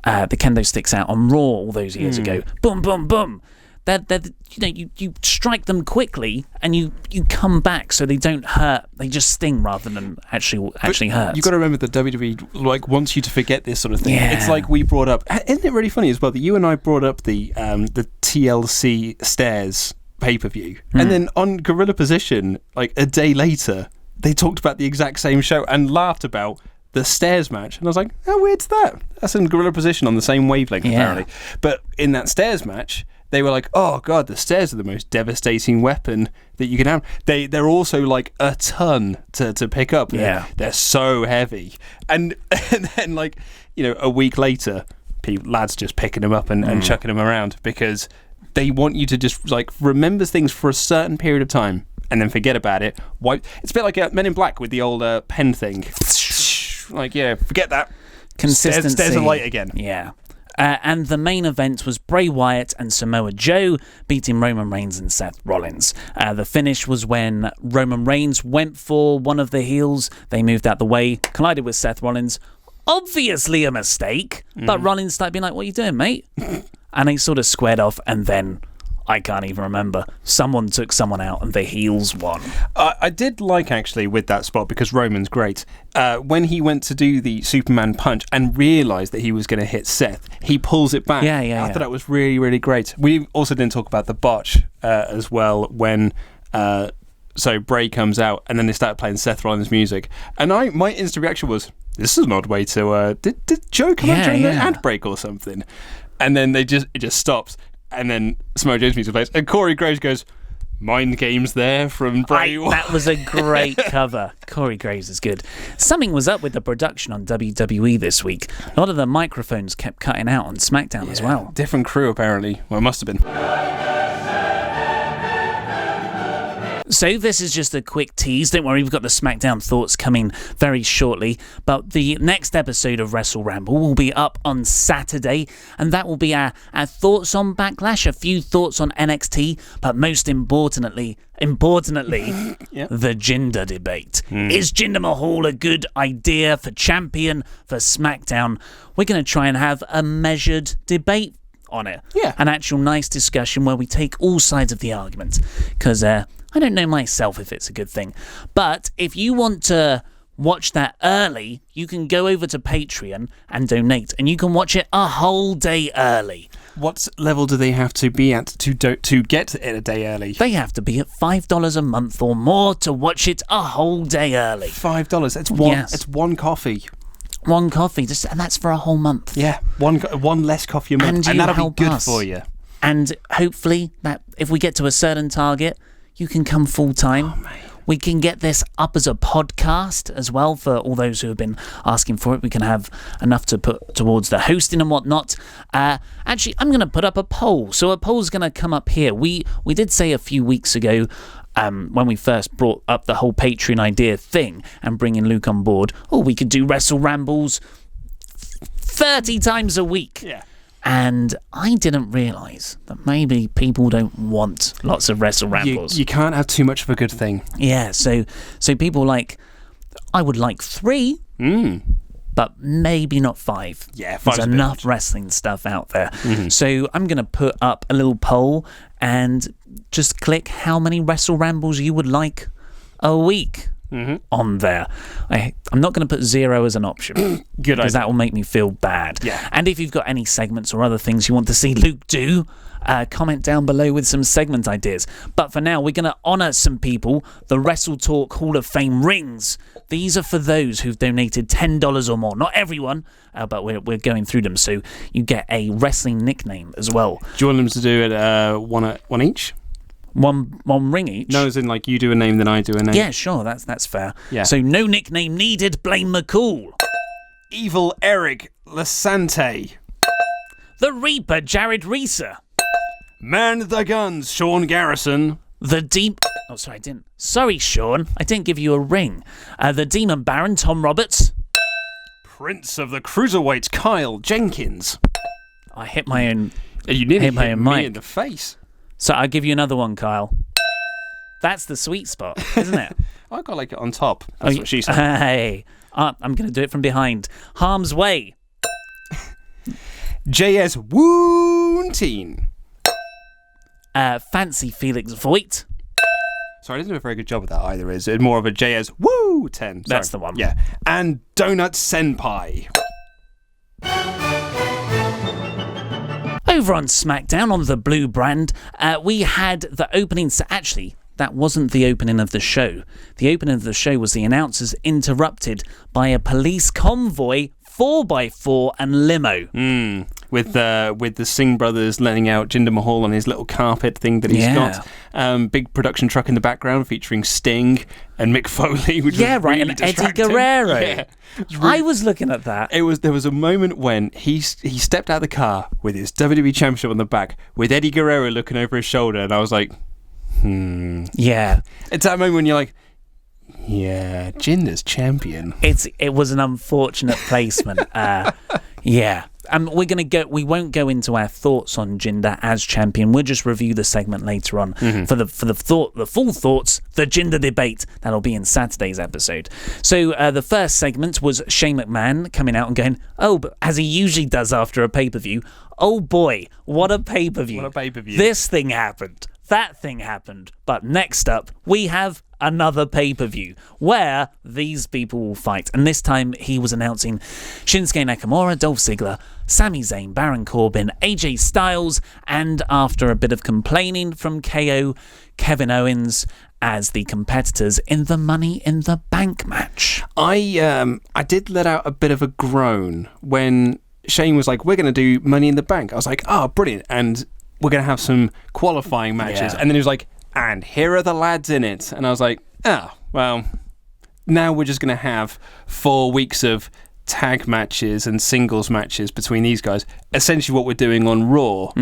kendo sticks out on Raw all those years ago. Boom, boom, boom. You strike them quickly and you come back so they don't hurt. They just sting rather than actually hurt. You've got to remember that WWE wants you to forget this sort of thing. Yeah. It's like we brought up. Isn't it really funny as well that you and I brought up the TLC Stairs pay-per-view, and then on Gorilla Position, a day later, they talked about the exact same show and laughed about the Stairs match, and I was like, how weird's that? That's in Gorilla Position on the same wavelength, apparently. But in that Stairs match, they were like, oh god, the stairs are the most devastating weapon that you can have. They're also like a ton to pick up. Yeah. They're so heavy. And then like, a week later, lads just picking them up and chucking them around because they want you to just like remember things for a certain period of time and then forget about it. It's a bit like Men in Black with the old pen thing. Like, forget that. Consistency. Stairs are light again. Yeah. And the main event was Bray Wyatt and Samoa Joe beating Roman Reigns and Seth Rollins. The finish was when Roman Reigns went for one of the heels. They moved out the way, collided with Seth Rollins. Obviously a mistake, but Rollins started being like, what are you doing, mate? And they sort of squared off, and then I can't even remember. Someone took someone out and the heels won. I did like, actually, with that spot, because Roman's great, when he went to do the Superman punch and realised that he was going to hit Seth, he pulls it back. Yeah. I thought that was really, really great. We also didn't talk about the botch as well when... So Bray comes out and then they start playing Seth Rollins' music. And my instant reaction was, this is an odd way to... Did Joe come out during the ad break or something? And then it just stops. And then Samoa Joe's music plays. And Corey Graves goes, mind games there from Bray Wyatt. That was a great cover. Corey Graves is good. Something was up with the production on WWE this week. A lot of the microphones kept cutting out on SmackDown as well. Different crew, apparently. Well, it must have been. So this is just a quick tease. Don't worry, we've got the SmackDown thoughts coming very shortly. But the next episode of WrestleRamble will be up on Saturday, and that will be our thoughts on Backlash, a few thoughts on NXT, but most importantly, the Jinder debate. Is Jinder Mahal a good idea for champion for SmackDown? We're going to try and have a measured debate on it. Yeah. An actual nice discussion where we take all sides of the argument. Because I don't know myself if it's a good thing. But if you want to watch that early, you can go over to Patreon and donate. And you can watch it a whole day early. What level do they have to be at to get it a day early? They have to be at $5 a month or more to watch it a whole day early. $5. That's one. Yes. It's one coffee. One coffee, and that's for a whole month. Yeah, one less coffee a month, and that'll be good for you. And hopefully, that if we get to a certain target, you can come full time. Oh, mate. We can get this up as a podcast as well for all those who have been asking for it. We can have enough to put towards the hosting and whatnot. Actually, I'm going to put up a poll. So a poll's going to come up here. We did say a few weeks ago, when we first brought up the whole Patreon idea thing and bringing Luke on board, we could do WrestleRambles 30 times a week. Yeah. And I didn't realise that maybe people don't want lots of WrestleRambles. You can't have too much of a good thing. Yeah, so people I would like 3, but maybe not 5. Yeah, 5's There's enough wrestling stuff out there. Mm-hmm. So I'm going to put up a little poll and just click how many WrestleRambles you would like a week. On there. I'm not going to put 0 as an option. Good because idea. that will make me feel bad. Yeah. And if you've got any segments or other things you want to see Luke do, comment down below with some segment ideas. But for now, we're going to honour some people. The WrestleTalk Hall of Fame rings. These are for those who've donated $10 or more. Not everyone, but we're going through them. So you get a wrestling nickname as well. Do you want them to do it one each? One ring each? No, as in like you do a name, then I do a name. Yeah, sure, that's fair. Yeah. So no nickname needed, blame McCool. Evil Eric Lasante. The Reaper, Jared Reeser. Man the Guns, Sean Garrison. The Deep... Oh, sorry, I didn't... Sorry, Sean, I didn't give you a ring. The Demon Baron, Tom Roberts. Prince of the Cruiserweights, Kyle Jenkins. I hit my own... You nearly hit me mic in the face. So I'll give you another one, Kyle. That's the sweet spot, isn't it? I got like it on top. That's what she said. Hey, I'm going to do it from behind. Harm's Way. JS Woonteen. Fancy Felix Voigt. Sorry, I didn't do a very good job with that either. Is it more of a JS Woo 10? That's the one. Yeah. And Donut Senpai. Over on SmackDown, on the Blue brand, we had the opening... Actually, that wasn't the opening of the show. The opening of the show was the announcers interrupted by a police convoy, 4x4 and limo. with the Singh brothers letting out Jinder Mahal on his little carpet thing that he's got. Big production truck in the background featuring Sting and Mick Foley, which was really and distracting. Eddie Guerrero. Yeah. I was looking at that. There was a moment when he stepped out of the car with his WWE Championship on the back, with Eddie Guerrero looking over his shoulder, and I was like, Yeah. It's that moment when you're like, yeah, Jinder's champion. It was an unfortunate placement. Yeah. We won't go into our thoughts on Jinder as champion. We'll just review the segment later on for the full thoughts, the Jinder debate. That'll be in Saturday's episode. So the first segment was Shane McMahon coming out and going, but as he usually does after a pay-per-view, oh boy, what a pay-per-view. What a pay-per-view. This thing happened. That thing happened. But next up, we have another pay-per-view where these people will fight. And this time he was announcing Shinsuke Nakamura, Dolph Ziggler, Sami Zayn, Baron Corbin, AJ Styles, and after a bit of complaining from KO, Kevin Owens as the competitors in the Money in the Bank match. I did let out a bit of a groan when Shane was like, we're going to do Money in the Bank. I was like, oh, brilliant. And we're going to have some qualifying matches. Yeah. And then he was like, and here are the lads in it. And I was like, well, now we're just going to have 4 weeks of tag matches and singles matches between these guys. Essentially what we're doing on Raw,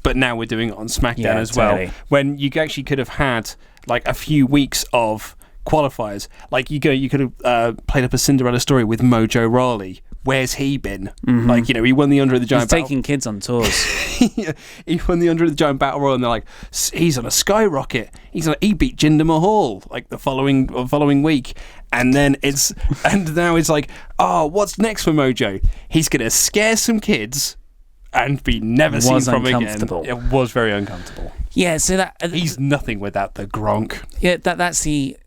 but now we're doing it on SmackDown as well. Totally. When you actually could have had like a few weeks of qualifiers. Like you could have played up a Cinderella story with Mojo Rawley. Where's he been? Like, he won the Under the Giant He's taking kids on tours. He won the Under the Giant Battle Royal, and they're like, he's on a skyrocket. He beat Jinder Mahal like the following week, and now it's like, what's next for Mojo? He's gonna scare some kids and be never seen from again. It was very uncomfortable. Yeah, so that he's nothing without the Gronk. Yeah, that's the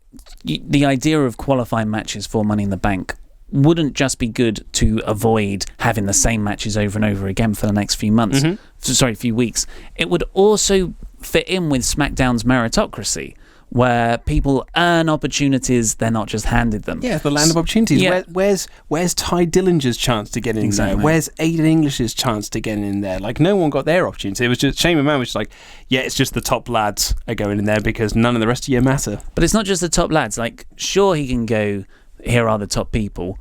idea of qualifying matches for Money in the Bank. Wouldn't just be good to avoid having the same matches over and over again for the next few months. Few weeks. It would also fit in with SmackDown's meritocracy, where people earn opportunities, they're not just handed them. Yeah, the land of opportunities. Yeah. Where's Ty Dillinger's chance to get in there? Where's Aiden English's chance to get in there? Like, no one got their opportunity. It was just Shane McMahon was just like, yeah, it's just the top lads are going in there because none of the rest of you matter. But it's not just the top lads. Like, sure, he can go, here are the top people.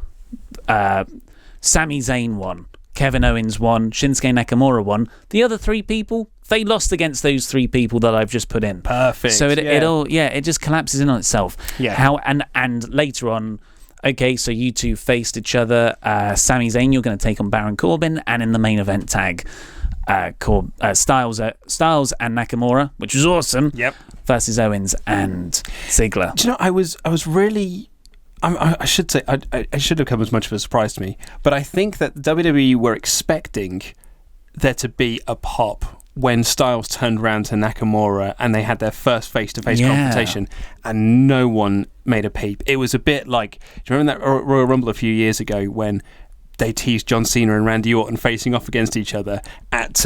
Sami Zayn won, Kevin Owens won, Shinsuke Nakamura won. The other 3 people, they lost against those 3 people that I've just put in. Perfect. So it just collapses in on itself. Yeah. And later on, okay, so you two faced each other. Sami Zayn, you're going to take on Baron Corbin, and in the main event tag, Styles and Nakamura, which was awesome. Yep. Versus Owens and Ziggler. Do you know, I was really. I should say, I should have come as much of a surprise to me, but I think that WWE were expecting there to be a pop when Styles turned around to Nakamura and they had their first face-to-face confrontation, and no one made a peep. It was a bit like, do you remember that Royal Rumble a few years ago when they teased John Cena and Randy Orton facing off against each other at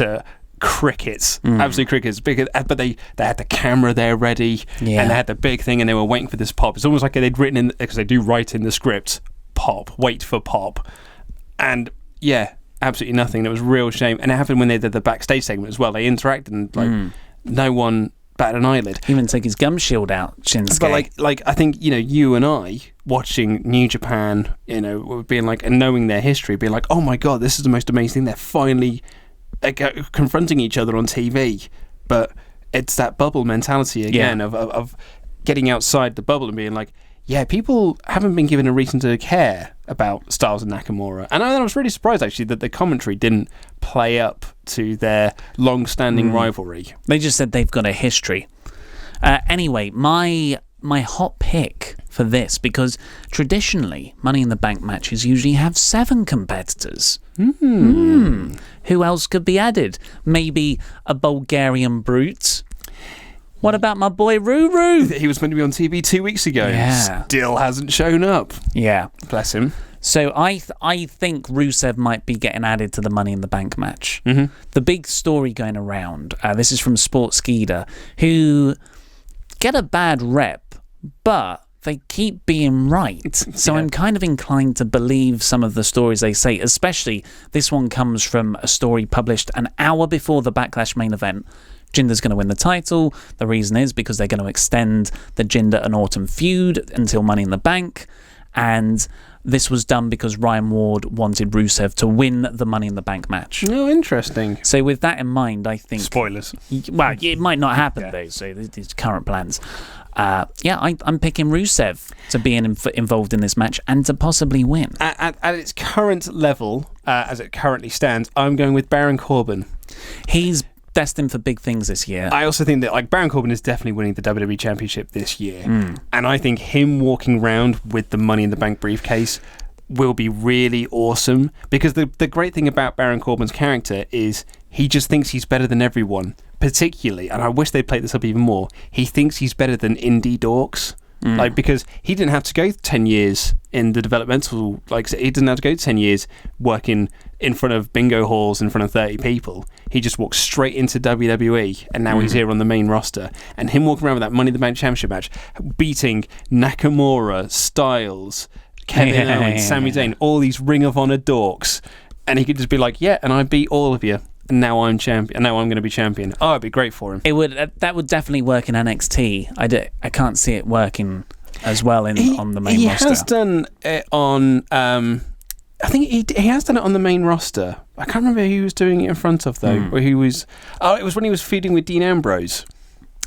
crickets, absolute crickets, but they had the camera there ready, and they had the big thing, and they were waiting for this pop. It's almost like they'd written in, because they do write in the script, pop, wait for pop, and absolutely nothing. It was a real shame, and it happened when they did the backstage segment as well. They interacted, and no one batted an eyelid. Even take his gum shield out, Shinsuke. But like I think you and I watching New Japan, being like, and knowing their history, being like, oh my god, this is the most amazing thing. They're finally confronting each other on TV, but it's that bubble mentality again of getting outside the bubble and being like, people haven't been given a reason to care about Styles and Nakamura. And I was really surprised actually that the commentary didn't play up to their long-standing rivalry. They just said they've got a history. Anyway, my hot pick for this, because traditionally Money in the Bank matches usually have 7 competitors. Who else could be added? Maybe a Bulgarian brute. What about my boy Ruru? He was meant to be on TV 2 weeks ago. Yeah. Still hasn't shown up. Yeah. Bless him. So I think Rusev might be getting added to the Money in the Bank match. The big story going around, this is from Sportskeeda, who get a bad rep, but they keep being right. So I'm kind of inclined to believe some of the stories they say, especially this one comes from a story published an hour before the Backlash main event. Jinder's going to win the title. The reason is because they're going to extend the Jinder and Orton feud until Money in the Bank. And this was done because Ryan Ward wanted Rusev to win the Money in the Bank match. Oh, interesting. So with that in mind, I think... Spoilers. Well, it might not happen, though, so these current plans. I'm picking Rusev to be involved in this match and to possibly win. At its current level, as it currently stands, I'm going with Baron Corbin. He's destined for big things this year. I also think that Baron Corbin is definitely winning the WWE Championship this year. And I think him walking around with the Money in the Bank briefcase will be really awesome, because the great thing about Baron Corbin's character is he just thinks he's better than everyone, particularly, and I wish they'd played this up even more, he thinks he's better than indie dorks. Because he didn't have to go 10 years in the developmental, he didn't have to go 10 years working in front of bingo halls in front of 30 people. He just walked straight into WWE, and now he's here on the main roster. And him walking around with that Money in the Bank Championship match, beating Nakamura, Styles, Kevin Owens, Sami Zayn, all these Ring of Honor dorks, and he could just be like, yeah, and I beat all of you. And now I'm champion. And now I'm going to be champion. Oh, it'd be great for him. It would. That would definitely work in NXT. I can't see it working as well on the main roster. He has done it on. I think he has done it on the main roster. I can't remember who he was doing it in front of though. Where he was. Oh, it was when he was feuding with Dean Ambrose.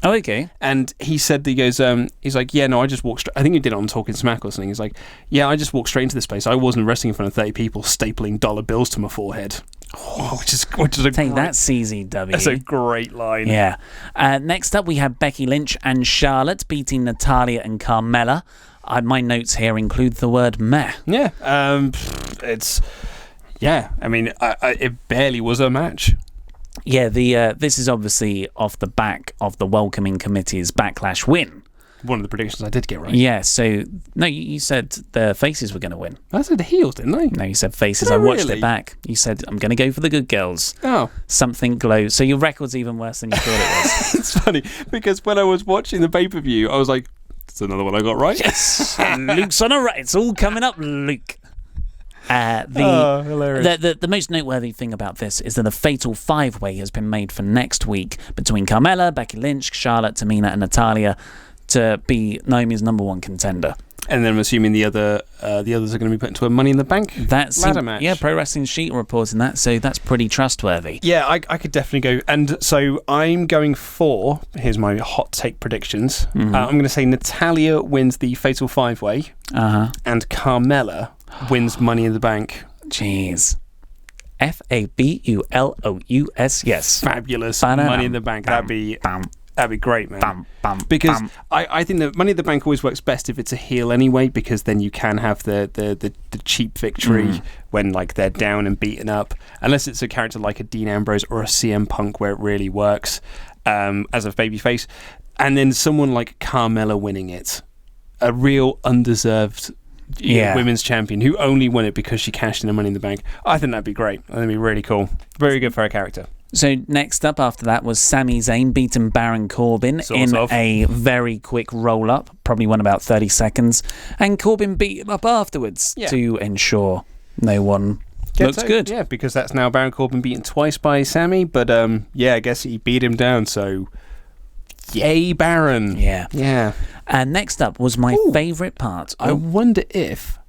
Oh, okay. And he said that he goes. He's like, yeah, no, I just walked. I think he did it on Talking Smack or something. He's like, yeah, I just walked straight into this place. I wasn't wrestling in front of 30 people stapling dollar bills to my forehead. Oh, which is a take that, CZW. That's a great line. Yeah. Next up, we have Becky Lynch and Charlotte beating Natalya and Carmella. My notes here include the word meh. Yeah. It's. Yeah. I mean, it barely was a match. Yeah. This is obviously off the back of the Welcoming Committee's Backlash win. One of the predictions I did get right. Yeah, so... No, you said the faces were going to win. I said the heels, didn't I? No, you said faces. I watched it back. You said, I'm going to go for the good girls. Oh. Something glows. So your record's even worse than you thought it was. It's funny, because when I was watching the pay-per-view, I was like, that's another one I got right. Yes! Luke's on a right. It's all coming up, Luke. Hilarious. The most noteworthy thing about this is that the Fatal 5-Way has been made for next week between Carmella, Becky Lynch, Charlotte, Tamina and Natalya, to be Naomi's number one contender. And then I'm assuming the others are going to be put into a Money in the Bank ladder match. Yeah, Pro Wrestling Sheet reporting that, so that's pretty trustworthy. Yeah, I could definitely go. And so I'm going for, here's my hot take predictions. I'm going to say Natalya wins the Fatal 5-Way, and Carmella wins Money in the Bank. Jeez. Fabulous, yes. Fabulous. Money in the Bank. That'd be great, man. Because I think that Money in the Bank always works best if it's a heel anyway, because then you can have the cheap victory when they're down and beaten up. Unless it's a character like a Dean Ambrose or a CM Punk where it really works as a babyface. And then someone like Carmella winning it. A real undeserved women's champion who only won it because she cashed in a Money in the Bank. I think that'd be great. That'd be really cool. Very good for her character. So next up after that was Sami Zayn beating Baron Corbin in a very quick roll-up, probably won about 30 seconds, and Corbin beat him up afterwards to ensure no one looks good. Yeah, because that's now Baron Corbin beaten twice by Sami, but I guess he beat him down, so yay Baron. Yeah. And next up was my favourite part. I wonder if,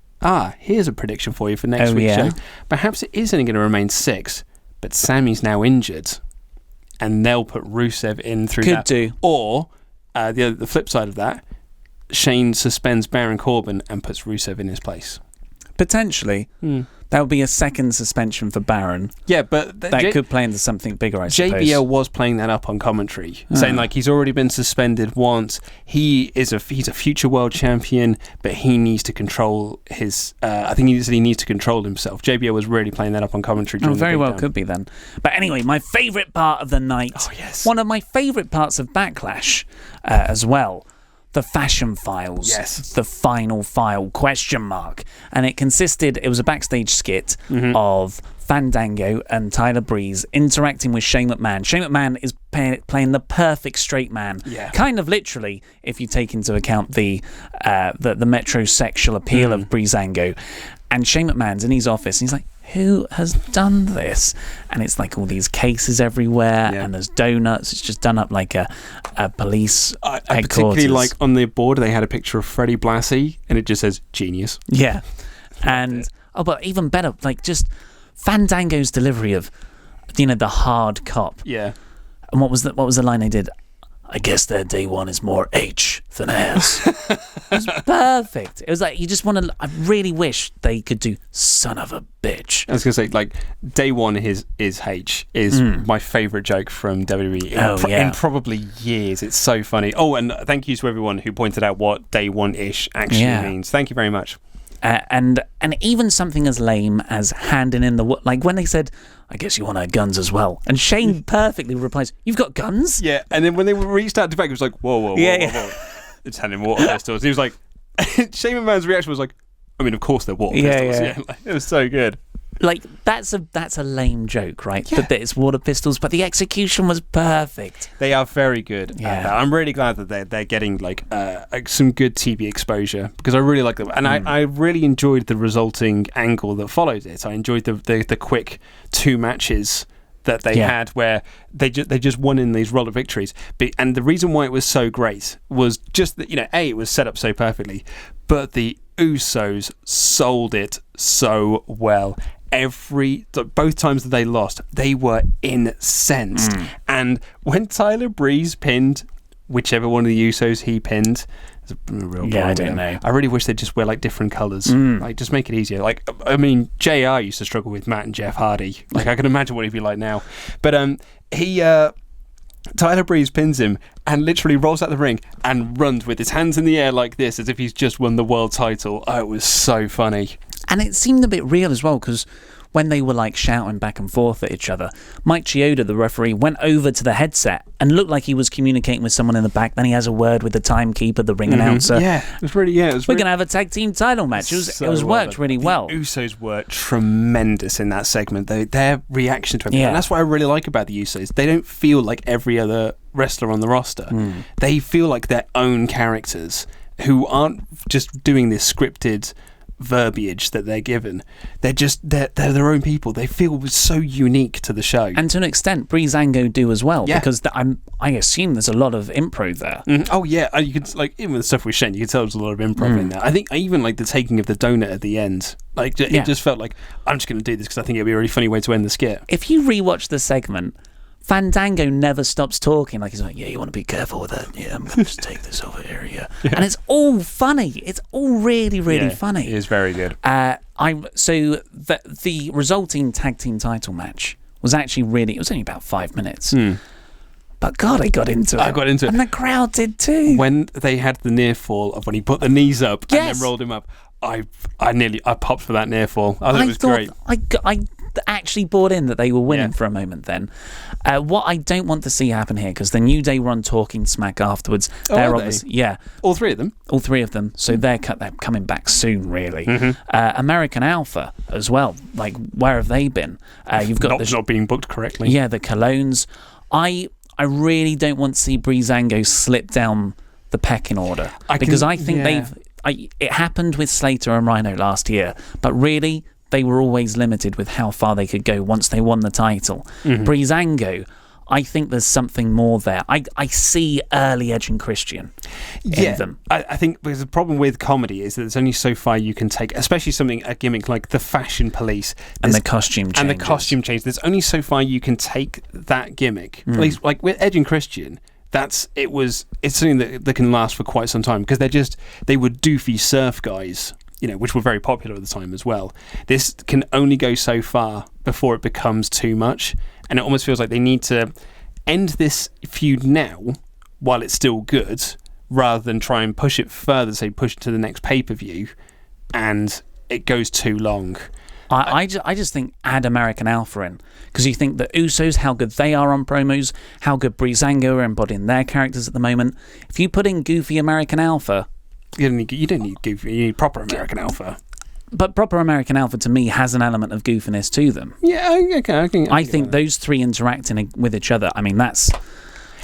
here's a prediction for you for next week's show. Perhaps it is only going to remain 6, but Sami's now injured, and they'll put Rusev in through that. Could do. Or, the flip side of that, Shane suspends Baron Corbin and puts Rusev in his place. Potentially. That would be a second suspension for Baron. Yeah, but that could play into something bigger, I suppose. JBL was playing that up on commentary, saying he's already been suspended once. He's a future world champion, but he needs to control his. I think he needs to control himself. JBL was really playing that up on commentary. Very well could be then. But anyway, my favourite part of the night. Oh yes. One of my favourite parts of Backlash, as well. The Fashion Files. Yes. The final file, ? And it was a backstage skit of Fandango and Tyler Breeze interacting with Shane McMahon. Shane McMahon is playing the perfect straight man. Yeah. Kind of literally, if you take into account the metrosexual appeal of Breezango. And Shane McMahon's in his office and he's like, who has done this? And it's like all these cases everywhere and there's donuts. It's just done up like a police I headquarters. particularly like on the board they had a picture of Freddie Blassie and it just says genius. Yeah. And but even better, like just Fandango's delivery of the hard cop. Yeah. And what was the line they did? I guess their day one is more H than S. It was perfect. It was like you just want to. I really wish they could do son of a bitch. I was gonna say like day one is H is my favourite joke from WWE in probably years. It's so funny. Oh, and thank you to everyone who pointed out what day one ish actually means. Thank you very much. And even something as lame as handing in like when they said, I guess you want our guns as well. And Shane perfectly replies, you've got guns? Yeah, and then when they reached out to back, it was like, whoa. It's handing water pistols. He was like, Shane McMahon's reaction was like, I mean, of course they're water pistols. Yeah. Like, it was so good. Like, that's a lame joke, right? Yeah. That it's water pistols, but the execution was perfect. They are very good. Yeah. I'm really glad that they're getting like some good TV exposure because I really like them. And I really enjoyed the resulting angle that followed it. I enjoyed the quick 2 matches that they had where they just won in these roller victories. And the reason why it was so great was just that, it was set up so perfectly, but the Usos sold it so well. Both times that they lost, they were incensed. And when Tyler Breeze pinned whichever one of the Usos he pinned, it's a real problem. I don't know. I really wish they'd just wear like different colours. Like just make it easier. Like I mean, JR used to struggle with Matt and Jeff Hardy. Like I can imagine what he'd be like now. But Tyler Breeze pins him and literally rolls out the ring and runs with his hands in the air like this as if he's just won the world title. Oh, it was so funny. And it seemed a bit real as well because when they were like shouting back and forth at each other, Mike Chioda, the referee, went over to the headset and looked like he was communicating with someone in the back. Then he has a word with the timekeeper, the ring announcer. Yeah, it was really, We're going to have a tag team title match. It was worked really well. The Usos were tremendous in that segment. Their reaction to everything. And that's what I really like about the Usos. They don't feel like every other wrestler on the roster. They feel like their own characters who aren't just doing this scripted verbiage that they're given. They're their own people. They feel so unique to the show, and to an extent Breezango do as well, because I assume there's a lot of improv there. Oh yeah, you could like even with the stuff with Shane, you could tell there's a lot of improv in there. I think I even like the taking of the donut at the end. Like it just felt like I'm just going to do this because I think it'd be a really funny way to end the skit. If you rewatch the segment, Fandango never stops talking. Like he's like, yeah, you want to be careful with that. Yeah, I'm going to just take this over here. Yeah. And it's all funny. It's all really, really funny. It is very good. So the resulting tag team title match was actually it was only about 5 minutes. But God, I got into it. And the crowd did too. When they had the near fall of when he put the knees up and then rolled him up, I popped for that near fall. I thought it was great. I actually bought in that they were winning for a moment then. What I don't want to see happen here, because the New Day were on Talking Smack afterwards. They're obviously, all 3 of them? All 3 of them. So they're coming back soon, really. American Alpha as well. Like, where have they been? You've got not being booked correctly. Yeah, the Colognes. I really don't want to see Breezango slip down the pecking order. I think it happened with Slater and Rhino last year, but really they were always limited with how far they could go once they won the title. Breezango, I think there's something more there. I see early Edge and Christian in them. I think because the problem with comedy is that there's only so far you can take, especially a gimmick like the Fashion Police and the costume change. There's only so far you can take that gimmick. At least like with Edge and Christian, it's something that can last for quite some time because they were doofy surf guys, which were very popular at the time as well. This can only go so far before it becomes too much, and it almost feels like they need to end this feud now while it's still good, rather than try and push it further, say push it to the next pay-per-view, and it goes too long. I just think add American Alpha in, because you think the Usos, how good they are on promos, how good Breezango are embodying their characters at the moment. If you put in goofy American Alpha, you don't need goofy, you need proper American Alpha. But Proper American Alpha, to me, has an element of goofiness to them. Yeah, okay. I think those three interacting with each other, I mean, that's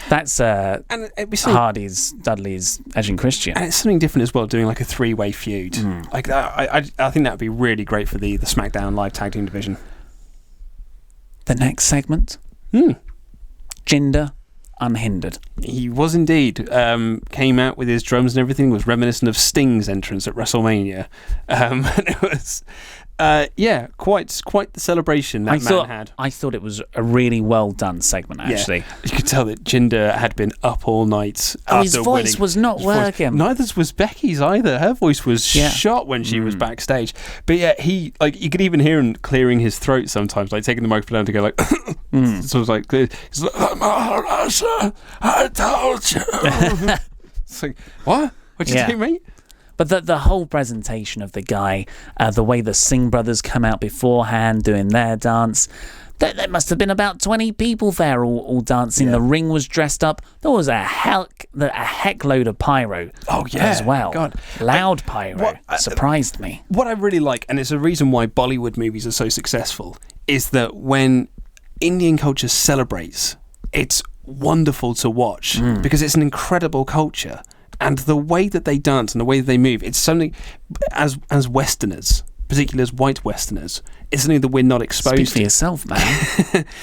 and Hardy's, Dudley's, Edge and Christian. And it's something different as well, doing like a three-way feud. Like I think that would be really great for the SmackDown Live Tag Team division. The next segment, Jinder unhindered. He was indeed. Came out with his drums and everything, was reminiscent of Sting's entrance at WrestleMania. And it was, quite the celebration that man had. I thought it was a really well done segment, actually. Yeah. You could tell that Jinder had been up all night after his voice winning. was not working. Neither was Becky's either. Her voice was shot when she was backstage. But yeah, he, like, you could even hear him clearing his throat sometimes, like taking the microphone down to go like, so it's like, he's like, I told you. It's like, what? What'd you do, mate? But the whole presentation of the guy, the way the Singh brothers come out beforehand doing their dance, there must have been about 20 people there all dancing. Yeah. The ring was dressed up. There was a heck load of pyro as well. God. Loud pyro. Surprised me. What I really like, and it's a reason why Bollywood movies are so successful, is that when Indian culture celebrates, it's wonderful to watch because it's an incredible culture. And the way that they dance and the way that they move, it's something, as Westerners, particularly as white Westerners, it's something that we're not exposed to. Speak for yourself, man.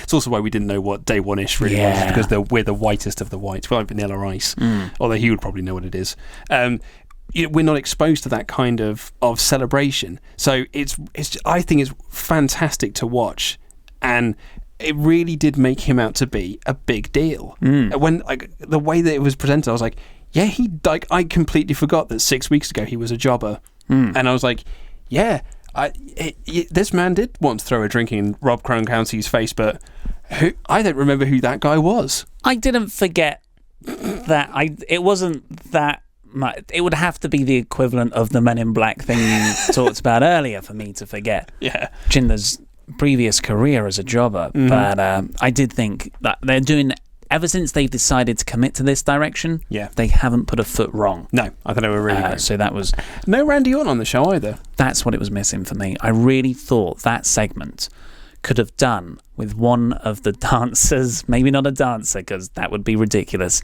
It's also why we didn't know what Day One-ish really was, because we're the whitest of the whites. We're like Vanilla Ice, although he would probably know what it is. We're not exposed to that kind of celebration. So I think it's fantastic to watch. And it really did make him out to be a big deal. When the way that it was presented, I was like, yeah, I completely forgot that 6 weeks ago he was a jobber. And I was like, yeah, this man did once throw a drink in Rob Gronkowski's face, but I don't remember who that guy was. I didn't forget that. It wasn't that much. It would have to be the equivalent of the Men in Black thing you talked about earlier for me to forget. Yeah. Jinder's previous career as a jobber. But I did think that they're doing... Ever since they've decided to commit to this direction, they haven't put a foot wrong. No, I thought they were really great. So that was... No Randy Orton on the show either. That's what it was missing for me. I really thought that segment could have done with one of the dancers, maybe not a dancer, because that would be ridiculous,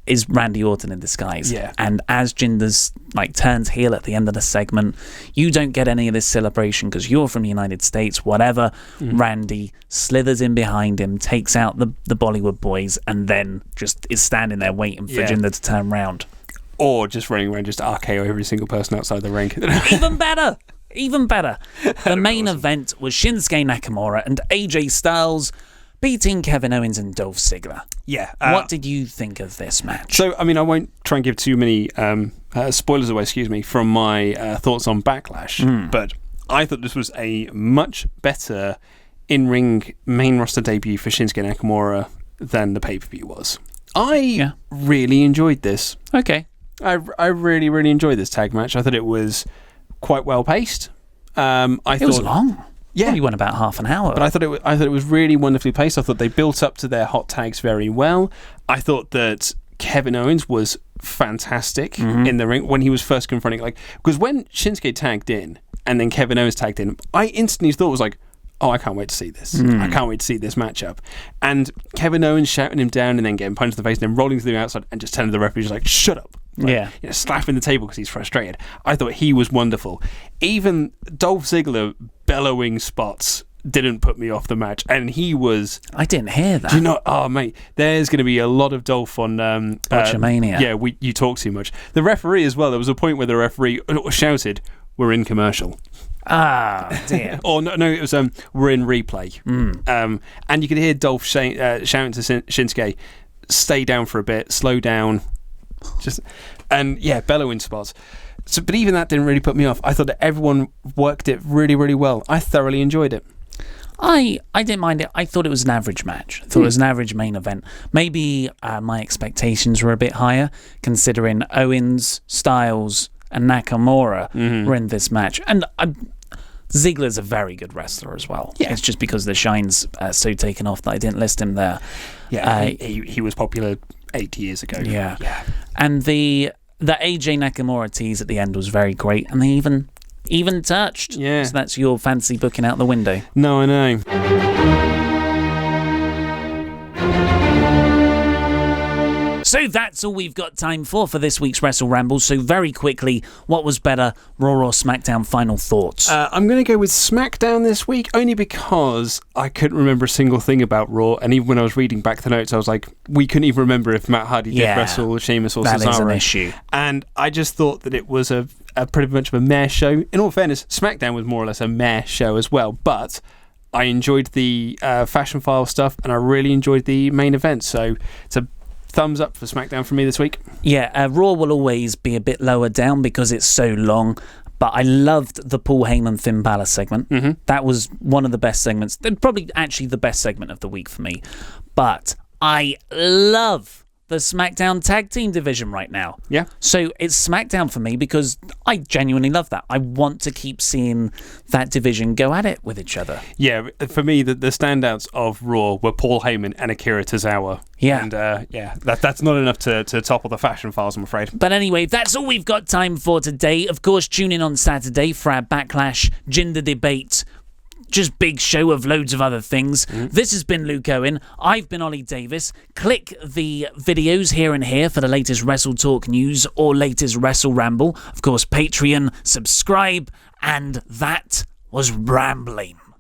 is Randy Orton in disguise. Yeah. And as Jinder's turns heel at the end of the segment, you don't get any of this celebration because you're from the United States, whatever. Randy slithers in behind him, takes out the Bollywood boys, and then just is standing there waiting for Jinder to turn round. Or just running around, just RKO every single person outside the ring. Even better. Even better. The main event was Shinsuke Nakamura and AJ Styles beating Kevin Owens and Dolph Ziggler. Yeah. What did you think of this match? So, I mean, I won't try and give too many spoilers away, from my thoughts on Backlash, but I thought this was a much better in-ring main roster debut for Shinsuke Nakamura than the pay-per-view was. I really enjoyed this. Okay. I really, really enjoyed this tag match. I thought it was quite well-paced. It was long. Yeah, probably went about half an hour. But I thought it was really wonderfully paced. I thought they built up to their hot tags very well. I thought that Kevin Owens was fantastic in the ring when he was first confronting, because when Shinsuke tagged in and then Kevin Owens tagged in, I instantly thought it was like, oh, I can't wait to see this. I can't wait to see this matchup. And Kevin Owens shouting him down and then getting punched in the face and then rolling to the outside and just telling the referee, just like, shut up. Slapping the table because he's frustrated. I thought he was wonderful. Even Dolph Ziggler bellowing spots didn't put me off the match, and he was... I didn't hear that. Do you know? Oh, mate, there's going to be a lot of Dolph on... Botchamania. You talk too much. The referee as well, there was a point where the referee shouted, "We're in commercial." Ah, dear. Or no, it was "We're in replay." And you could hear Dolph shouting to Shinsuke, "Stay down for a bit, slow down." Bellowing spots. So, but even that didn't really put me off. I thought that everyone worked it really, really well. I thoroughly enjoyed it. I didn't mind it. I thought it was an average match. I thought it was an average main event. Maybe my expectations were a bit higher, considering Owens, Styles, and Nakamura were in this match. And Ziggler's a very good wrestler as well. Yeah. It's just because the shine's so taken off that I didn't list him there. Yeah, he was popular 8 years ago. Yeah. And the AJ Nakamura tease at the end was very great, and they even even touched. Yeah. So that's your fancy booking out the window. No, I know. So that's all we've got time for this week's WrestleRamble. So very quickly, what was better, Raw or SmackDown? Final thoughts. I'm going to go with SmackDown this week, only because I couldn't remember a single thing about Raw, and even when I was reading back the notes, I was like, we couldn't even remember if Matt Hardy did wrestle Sheamus or Cesaro. That is an issue. And I just thought that it was a pretty much of a meh show. In all fairness, SmackDown was more or less a meh show as well, but I enjoyed the Fashion File stuff, and I really enjoyed the main event, so it's a thumbs up for SmackDown from me this week. Yeah, Raw will always be a bit lower down because it's so long, but I loved the Paul Heyman Finn Balor segment. Mm-hmm. That was one of the best segments, probably actually the best segment of the week for me. But I love the SmackDown tag team division right now. Yeah. So it's SmackDown for me because I genuinely love that. I want to keep seeing that division go at it with each other. Yeah, for me, the standouts of Raw were Paul Heyman and Akira Tozawa. Yeah. And that's not enough to topple the Fashion Files, I'm afraid. But anyway, that's all we've got time for today. Of course, tune in on Saturday for our Backlash Jinder debate. Just big show of loads of other things. This has been Luke Owen. I've been Ollie Davis. Click the videos here and here for the latest WrestleTalk news or latest WrestleRamble. Of course, Patreon, subscribe, and that was rambling.